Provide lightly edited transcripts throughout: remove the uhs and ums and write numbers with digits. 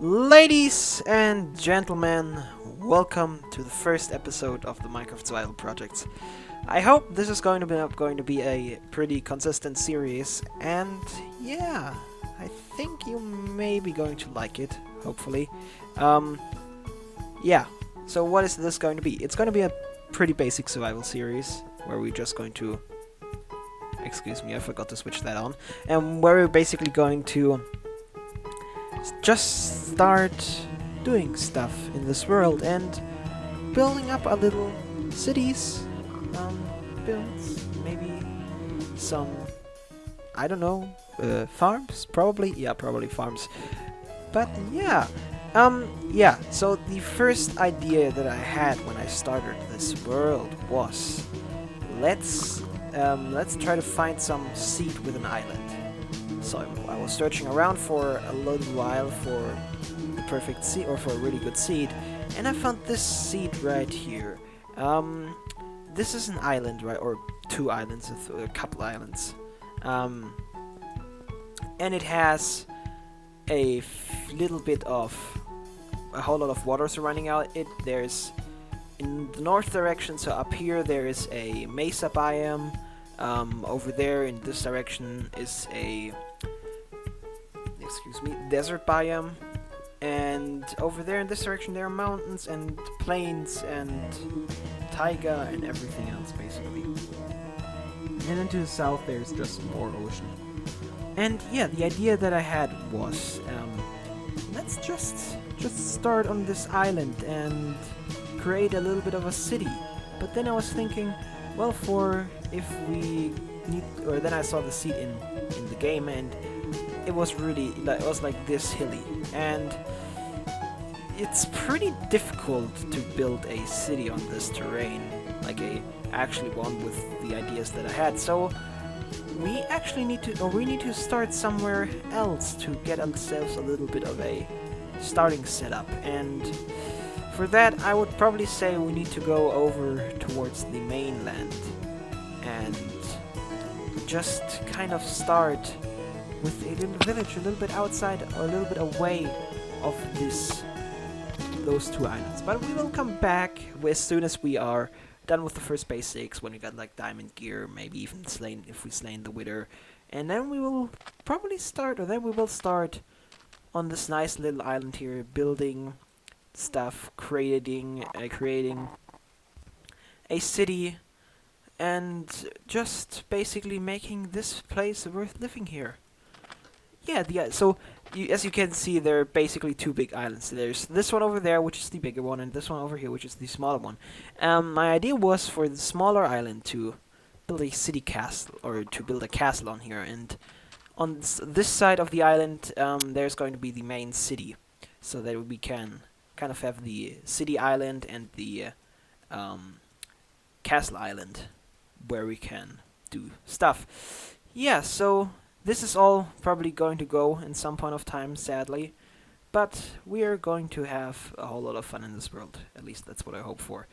Ladies and gentlemen, welcome to the first episode of the Minecraft Survival Project. I hope this is going to be a pretty consistent series, and yeah, I think you may be going to like it, hopefully. Um, yeah, so what is this going to be? It's going to be a pretty basic survival series, where we're just going to... Excuse me, I forgot to switch that on. And where we're basically going to just start doing stuff in this world and building up our little cities, builds, maybe some, I don't know, farms, probably, yeah, probably farms, but yeah, so the first idea that I had when I started this world was, let's try to find some seed with an island. So I was searching around for a little while for the perfect seed, or for a really good seed, and I found this seed right here. This is an island, right, or two islands, a couple islands, and it has a little bit of a whole lot of water surrounding out it. There's in the north direction, so up here there is a mesa biome. Over there in this direction is a desert biome, and over there in this direction there are mountains and plains and taiga and everything else basically. And then to the south there's just more ocean. And yeah, the idea that I had was, let's just start on this island and create a little bit of a city. But then I was thinking, well, for if we need, or then I saw the seed in the game, and it was like this hilly, and it's pretty difficult to build a city on this terrain, like a actually one with the ideas that I had. So we actually need to start somewhere else to get ourselves a little bit of a starting setup, and for that I would probably say we need to go over towards the mainland and just kind of start with a little village a little bit outside or a little bit away of those two islands. But we will come back as soon as we are done with the first basics, when we got like diamond gear, maybe even if we slain the wither, and then we will start on this nice little island here, building stuff, creating a city, and just basically making this place worth living here. Yeah, so as you can see, there are basically two big islands. There's this one over there, which is the bigger one, and this one over here, which is the smaller one. My idea was for the smaller island to build a city castle, or to build a castle on here, and on this side of the island, there's going to be the main city, so that we can kind of have the city island and the castle island, where we can do stuff. Yeah, so this is all probably going to go in some point of time, sadly, but we are going to have a whole lot of fun in this world. At least that's what I hope for.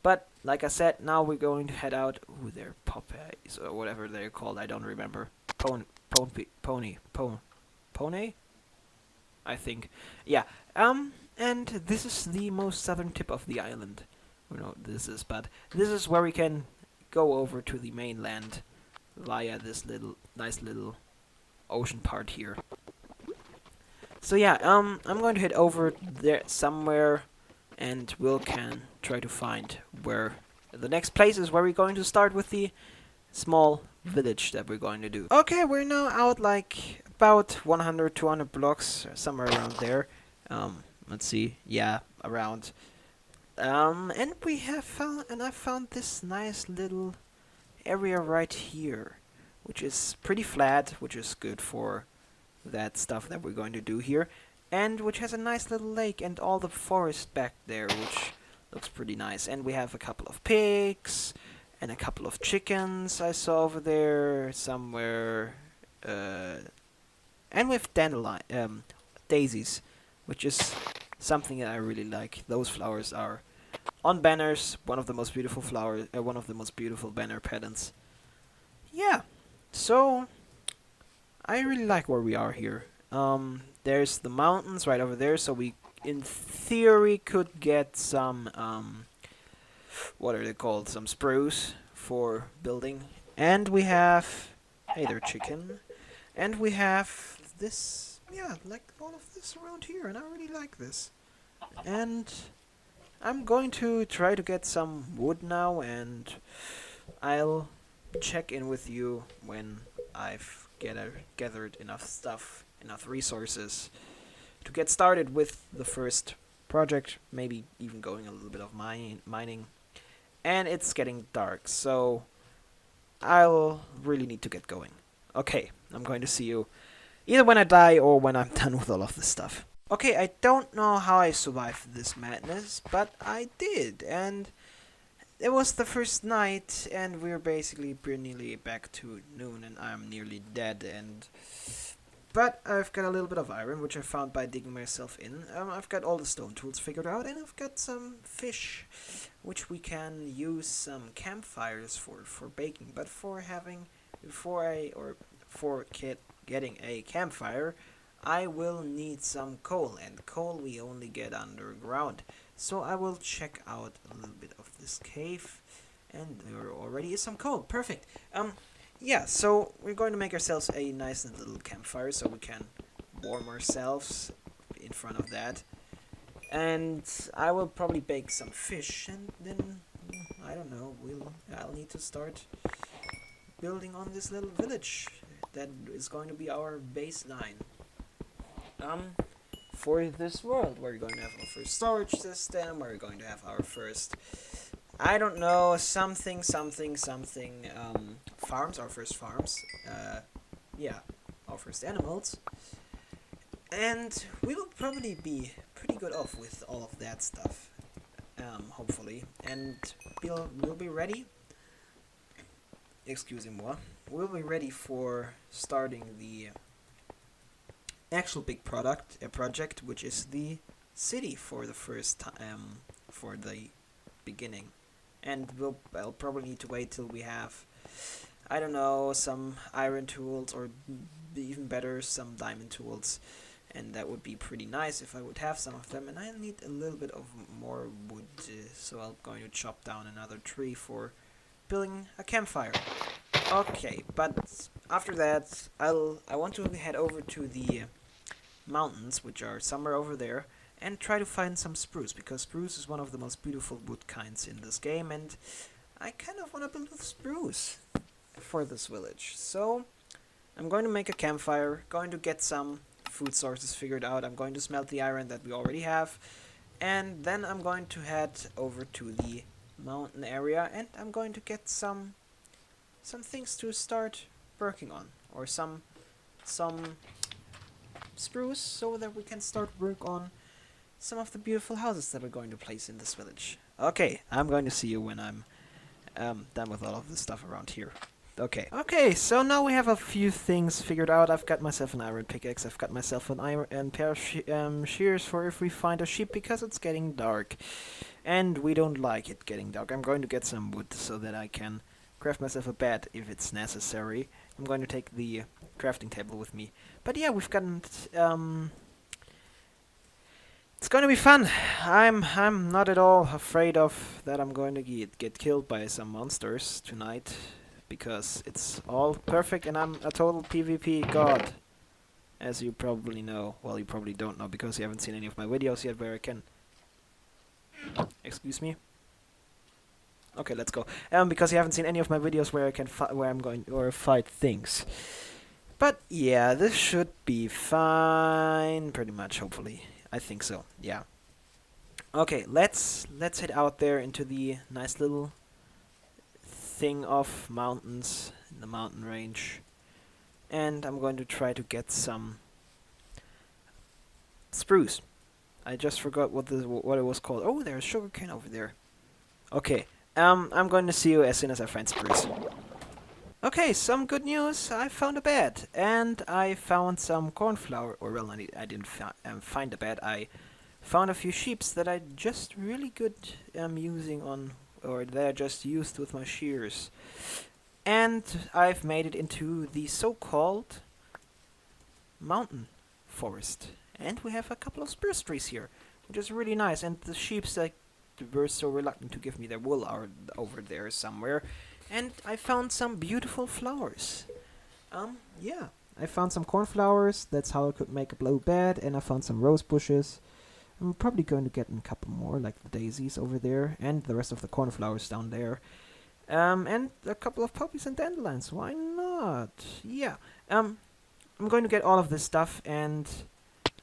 But like I said, now we're going to head out. Ooh, they're Popeyes or whatever they're called. I don't remember. Pony? I think. Yeah. And this is the most southern tip of the island. I don't know what this is, but this is where we can go over to the mainland via this nice little ocean part here. So yeah, I'm going to head over there somewhere, and Will can try to find where the next place is, where we're going to start with the small village that we're going to do. Okay, we're now out like about 100, 200 blocks, somewhere around there. Let's see, yeah, around. And I found this nice little area right here, which is pretty flat, which is good for that stuff that we're going to do here, and which has a nice little lake and all the forest back there, which looks pretty nice. And we have a couple of pigs and a couple of chickens I saw over there somewhere, and with dandelion daisies, which is something that I really like. Those flowers are on banners one of the most beautiful banner patterns. Yeah, so I really like where we are here. There's the mountains right over there, so we, in theory, could get some, what are they called? Some spruce for building. And we have, hey there, chicken. And we have this, yeah, like all of this around here, and I really like this. And I'm going to try to get some wood now, and I'll check in with you when I've gathered enough stuff, enough resources to get started with the first project, maybe even going a little bit of mining. And it's getting dark, so I'll really need to get going. Okay, I'm going to see you either when I die or when I'm done with all of this stuff. Okay, I don't know how I survived this madness, but I did, and it was the first night, and we're basically pretty nearly back to noon, and I'm nearly dead, but I've got a little bit of iron, which I found by digging myself in. I've got all the stone tools figured out, and I've got some fish, which we can use some campfires for baking. But getting a campfire, I will need some coal, and coal we only get underground. So I will check out a little bit of this cave, and there already is some coal. Perfect. Yeah, so we're going to make ourselves a nice little campfire so we can warm ourselves in front of that. And I will probably bake some fish, and then, I don't know, I'll need to start building on this little village that is going to be our baseline. For this world, we're going to have our first storage system, we're going to have our first, I don't know, something, farms, our first farms, yeah, our first animals, and we will probably be pretty good off with all of that stuff, hopefully, and we'll be ready, excusez-moi, we'll be ready for starting the actual big project, which is the city for the first time, for the beginning. And I'll probably need to wait till we have, I don't know, some iron tools, or even better, some diamond tools. And that would be pretty nice if I would have some of them. And I need a little bit of more wood, so I'm going to chop down another tree for building a campfire. Okay, but after that, I want to head over to the mountains, which are somewhere over there, and try to find some spruce, because spruce is one of the most beautiful wood kinds in this game, and I kind of want to build a spruce for this village. So I'm going to make a campfire, going to get some food sources figured out, I'm going to smelt the iron that we already have, and then I'm going to head over to the mountain area, and I'm going to get some things to start working on, or some spruce, so that we can start work on some of the beautiful houses that we're going to place in this village. Okay, I'm going to see you when I'm done with all of this stuff around here. Okay, so now we have a few things figured out. I've got myself an iron pickaxe, I've got myself an iron and pair of shears for if we find a sheep, because it's getting dark. And we don't like it getting dark. I'm going to get some wood so that I can craft myself a bed if it's necessary. I'm going to take the crafting table with me. But yeah, we've gotten it's going to be fun. I'm not at all afraid of that I'm going to get killed by some monsters tonight, because it's all perfect and I'm a total PvP god, as you probably know. Well, you probably don't know because you haven't seen any of my videos yet where I can, excuse me. Okay, let's go. Because you haven't seen any of my videos where I can fight things. But yeah, this should be fine, pretty much. Hopefully, I think so. Yeah. Okay, let's head out there into the nice little thing of mountains in the mountain range, and I'm going to try to get some spruce. I just forgot what it was called. Oh, there's sugarcane over there. Okay. I'm going to see you as soon as I find spruce. Okay, some good news. I found a bed, and I found some cornflower. Or well, I didn't find a bed. I found a few sheeps that I just really good using on, or that I just used with my shears. And I've made it into the so-called mountain forest. And we have a couple of spruce trees here, which is really nice. And the sheeps that were so reluctant to give me their wool are over there somewhere. And I found some beautiful flowers. Yeah. I found some cornflowers, that's how I could make a blue bed, and I found some rose bushes. I'm probably going to get a couple more, like the daisies over there, and the rest of the cornflowers down there. And a couple of poppies and dandelions, why not? Yeah. I'm going to get all of this stuff, and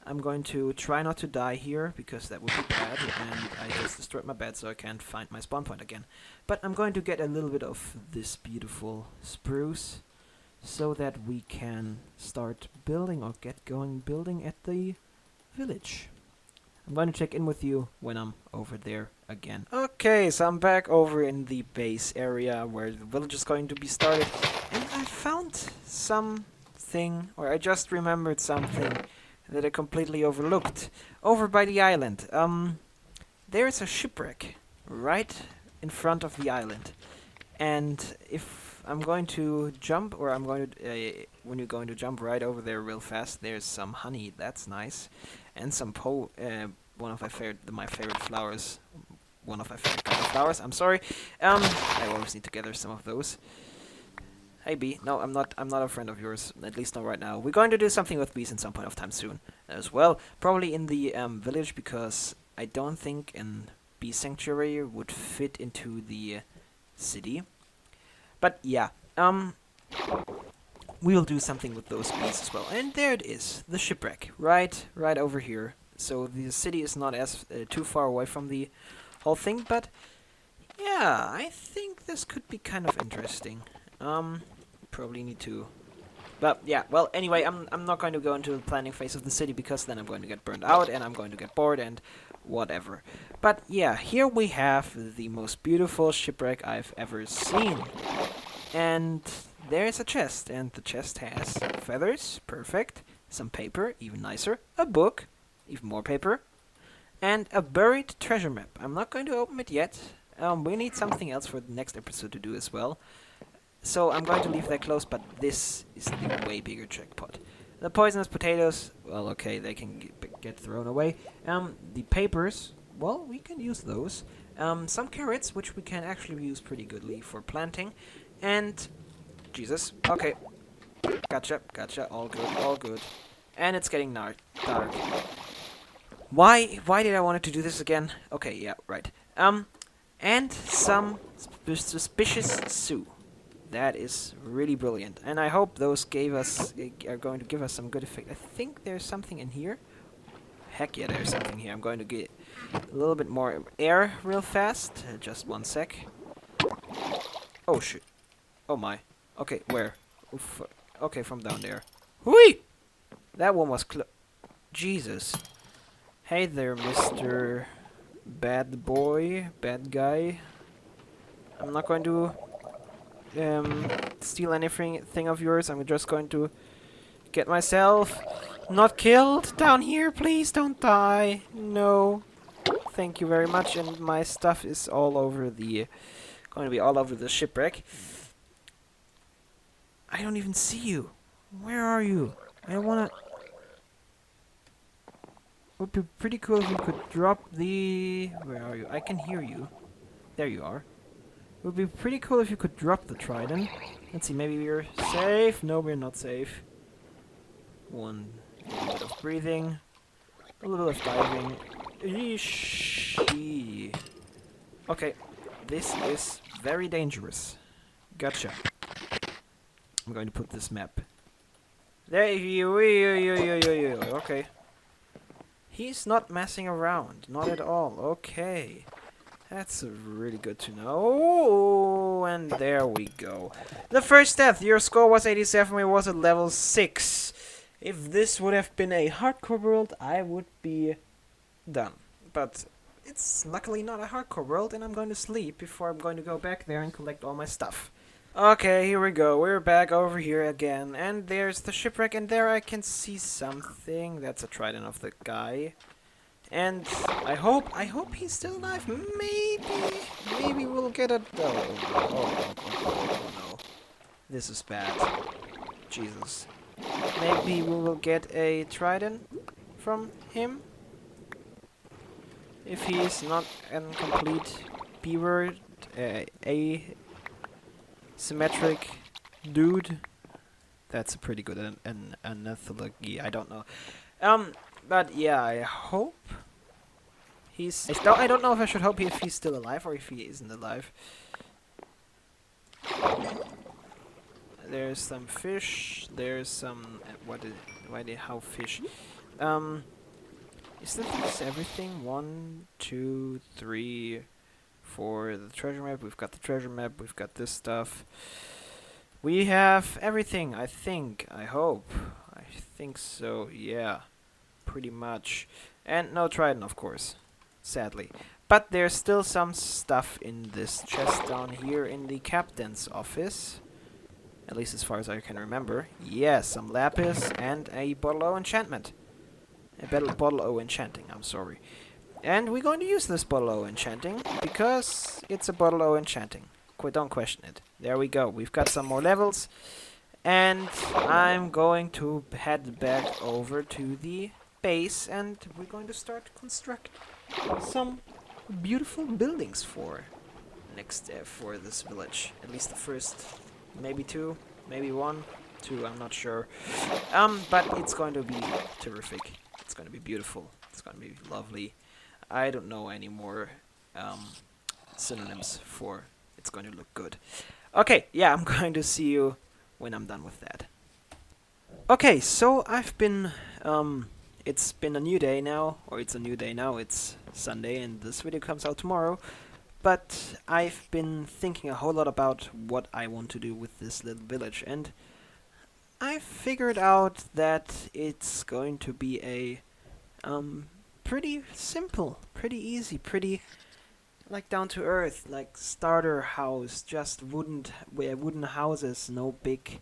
I'm going to try not to die here, because that would be bad, and I just destroyed my bed so I can't find my spawn point again. But I'm going to get a little bit of this beautiful spruce, so that we can start building or get going building at the village. I'm going to check in with you when I'm over there again. Okay, so I'm back over in the base area where the village is going to be started. And I found something, or I just remembered something that I completely overlooked. Over by the island. There is a shipwreck right in front of the island. And if I'm going to jump, or I'm going to, when you're going to jump right over there real fast, there's some honey, that's nice, and some one of my favorite flowers, one of my favorite kind of flowers, I'm sorry, I always need to gather some of those. Hey bee, no, I'm not a friend of yours, at least not right now. We're going to do something with bees in some point of time soon, as well, probably in the village, because I don't think an bee sanctuary would fit into the city. But yeah, we'll do something with those bees as well. And there it is, the shipwreck, right over here. So the city is not as too far away from the whole thing, but yeah, I think this could be kind of interesting. Probably need to, but yeah. Well, anyway, I'm not going to go into the planning phase of the city, because then I'm going to get burned out and I'm going to get bored and whatever. But yeah, here we have the most beautiful shipwreck I've ever seen. And there's a chest, and the chest has feathers, perfect, some paper, even nicer, a book, even more paper, and a buried treasure map. I'm not going to open it yet. We need something else for the next episode to do as well. So I'm going to leave that closed, but this is the way bigger jackpot. The poisonous potatoes, well, okay, they can get thrown away. The papers, well, we can use those. Some carrots, which we can actually use pretty goodly for planting. And, Jesus, okay. Gotcha, all good. And it's getting dark. Why did I want to do this again? Okay, yeah, right. And some suspicious Sioux. That is really brilliant. And I hope those are going to give us some good effect. I think there's something in here. Heck yeah, there's something here. I'm going to get a little bit more air real fast. Just one sec. Oh, shit. Oh, my. Okay, where? Oof. Okay, from down there. Hui! That one was Jesus. Hey there, Mr. Bad Boy, bad guy. I'm not going to steal anything of yours. I'm just going to get myself not killed down here. Please don't die. No. Thank you very much. And my stuff is all over going to be all over the shipwreck. I don't even see you. Where are you? I wanna... Would be pretty cool if you could drop the... Where are you? I can hear you. There you are. It would be pretty cool if you could drop the trident. Let's see, maybe we're safe. No, we're not safe. One little bit of breathing. A little of diving. Eesh. Okay, this is very dangerous. Gotcha. I'm going to put this map. There you. Okay. He's not messing around. Not at all. Okay. That's really good to know. And there we go. The first death. Your score was 87. It was at level 6. If this would have been a hardcore world, I would be done. But it's luckily not a hardcore world, and I'm going to sleep before I'm going to go back there and collect all my stuff. Okay, here we go. We're back over here again. And there's the shipwreck, and there I can see something. That's a trident of the guy. And I hope he's still alive. Maybe we'll get a... Oh, no. This is bad. Jesus. Maybe we will get a trident from him. If he is not a complete beaver, a symmetric dude. That's a pretty good an anthology. I don't know. But yeah, I hope he's. I don't know if I should hope if he's still alive or if he isn't alive. There's some fish. There's some. How fish? Is this everything? 1, 2, 3, 4. The treasure map. We've got the treasure map. We've got this stuff. We have everything, I think. I hope. I think so, yeah. Pretty much. And no trident, of course. Sadly. But there's still some stuff in this chest down here in the captain's office. At least as far as I can remember. Yes, some lapis and a bottle of enchantment. Bottle of enchanting, I'm sorry. And we're going to use this bottle of enchanting because it's a bottle of enchanting. Don't question it. There we go. We've got some more levels. And I'm going to head back over to the base and we're going to start construct some beautiful buildings for for this village. At least the first, maybe 2, maybe 1, 2, I'm not sure. But it's going to be terrific. It's going to be beautiful. It's going to be lovely. I don't know any more synonyms for it's going to look good. Okay, yeah, I'm going to see you when I'm done with that. Okay, so I've been, it's been a new day now, or it's a new day now, it's Sunday, and this video comes out tomorrow, but I've been thinking a whole lot about what I want to do with this little village, and I figured out that it's going to be a, pretty simple, pretty easy, pretty like down to earth, like starter house, just wooden houses, no big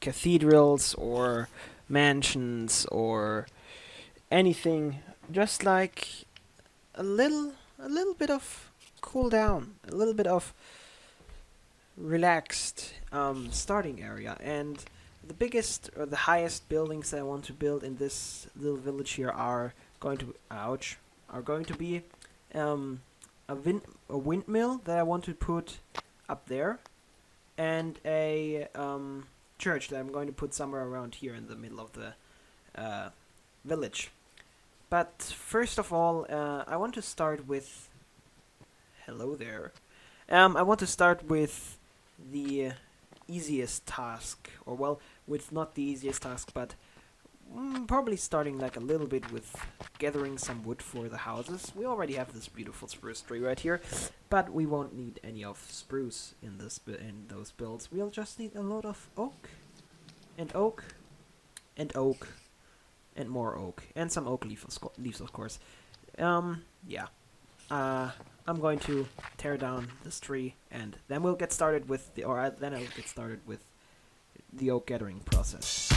cathedrals or mansions or anything. Just like a little bit of cool down, a little bit of relaxed starting area. And the biggest or the highest buildings that I want to build in this little village here are going to be a windmill that I want to put up there, and a church that I'm going to put somewhere around here in the middle of the village. But first of all, I want to start with hello there. I want to start with the easiest task, or well, with not the easiest task, but probably starting like a little bit with gathering some wood for the houses. We already have this beautiful spruce tree right here, but we won't need any of spruce in those builds. We'll just need a lot of oak, and oak, and oak, and more oak, and some oak leaves of course. Yeah. I'm going to tear down this tree, and then we'll get started with then I'll get started with the oak gathering process.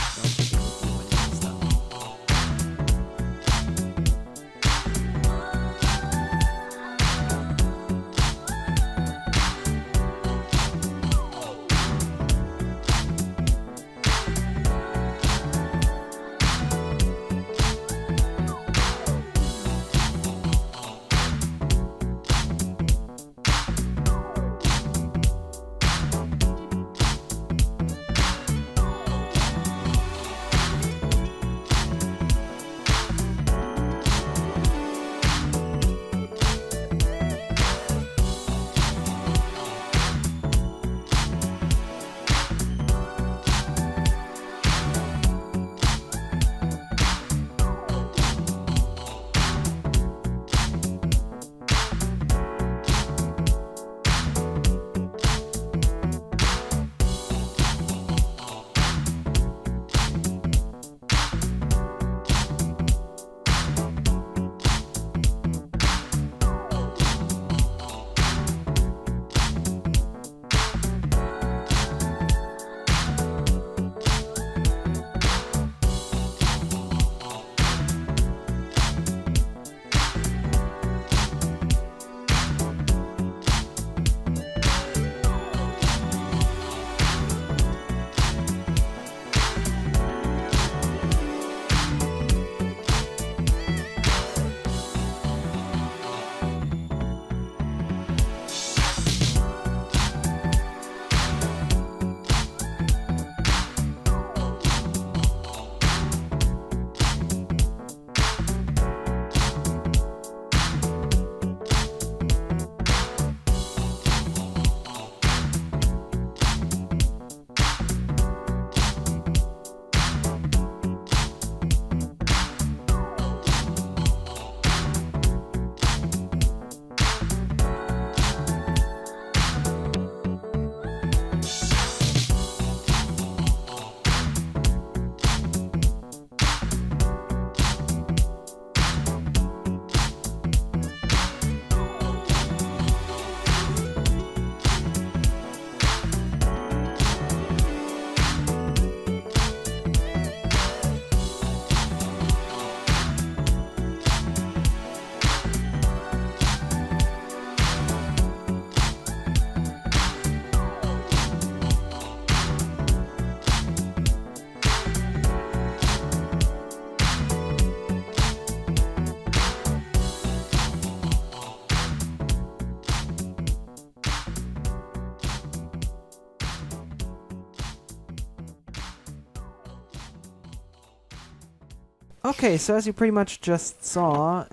Okay, so as you pretty much just saw,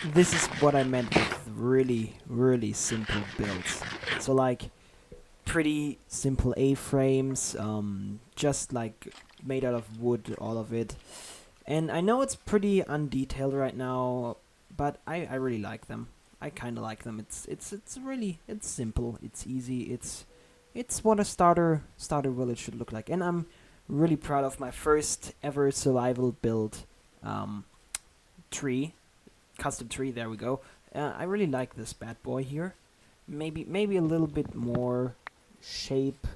this is what I meant with really, really simple builds. So like pretty simple A-frames, just like made out of wood, all of it. And I know it's pretty undetailed right now, but I really like them. I kind of like them. It's simple. It's easy. It's what a starter village should look like. And I'm really proud of my first ever survival build tree, custom tree. There we go. I really like this bad boy here. Maybe a little bit more shape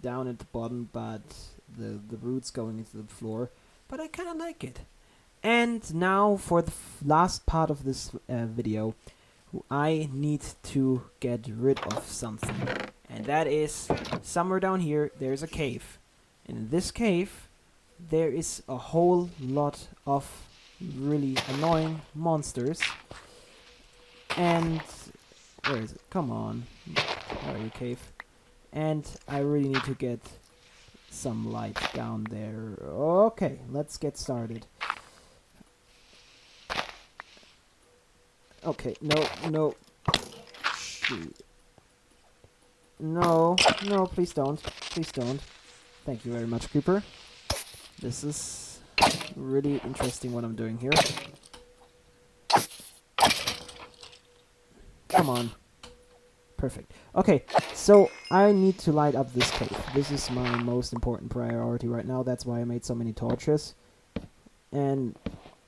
down at the bottom, but the roots going into the floor. But I kind of like it. And now for the last part of this video, I need to get rid of something. And that is, somewhere down here, there's a cave. And in this cave, there is a whole lot of really annoying monsters. And, where is it? Come on. Where are you, cave? And I really need to get some light down there. Okay, let's get started. Okay, no. Shoot. No, please don't. Please don't. Thank you very much, Creeper. This is really interesting what I'm doing here. Come on. Perfect. Okay, so I need to light up this cave. This is my most important priority right now. That's why I made so many torches. And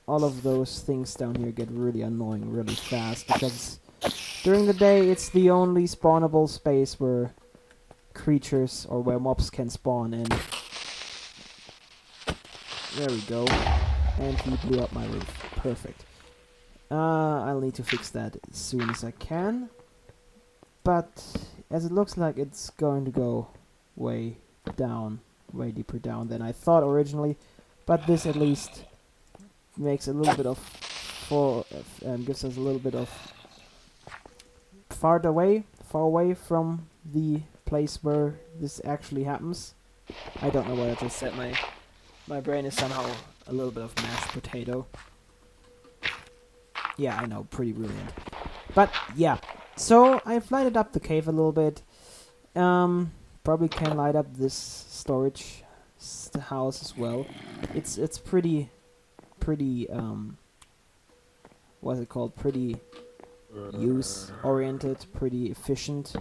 all of those things down here get really annoying really fast, because during the day it's the only spawnable space where creatures or where mobs can spawn in. There we go. And he blew up my roof. Perfect. I'll need to fix that as soon as I can. But as it looks like it's going to go way deeper down than I thought originally. But this at least makes a little bit of gives us a little bit of far away from the place where this actually happens. I don't know what I just said. My brain is somehow a little bit of mashed potato. Yeah, I know, pretty brilliant. But yeah, so I've lighted up the cave a little bit. Probably can light up this storage house as well. It's pretty what's it called? Pretty use oriented, pretty efficient.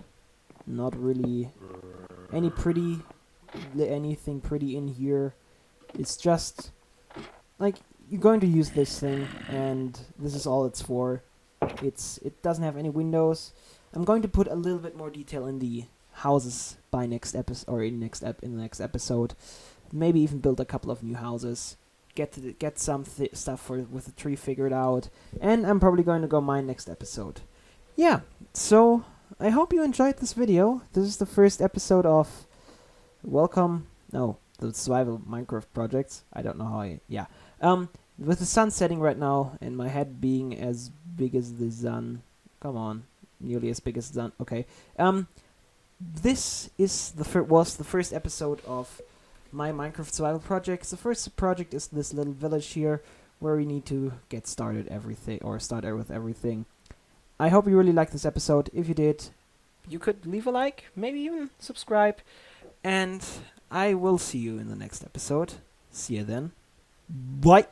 Not really anything pretty in here. It's just like you're going to use this thing, and this is all it's for. It doesn't have any windows. I'm going to put a little bit more detail in the houses by next episode, or in the next episode. Maybe even build a couple of new houses. Get some stuff with the tree figured out, and I'm probably going to go mine next episode. Yeah, so I hope you enjoyed this video. This is the first episode of the survival Minecraft projects. I don't know how with the sun setting right now and my head being as big as the sun. Come on, nearly as big as the sun. Okay. This is was the first episode of my Minecraft survival projects. The first project is this little village here, where we need to get started start with everything. I hope you really liked this episode. If you did, you could leave a like, maybe even subscribe, and I will see you in the next episode. See you then. Bye.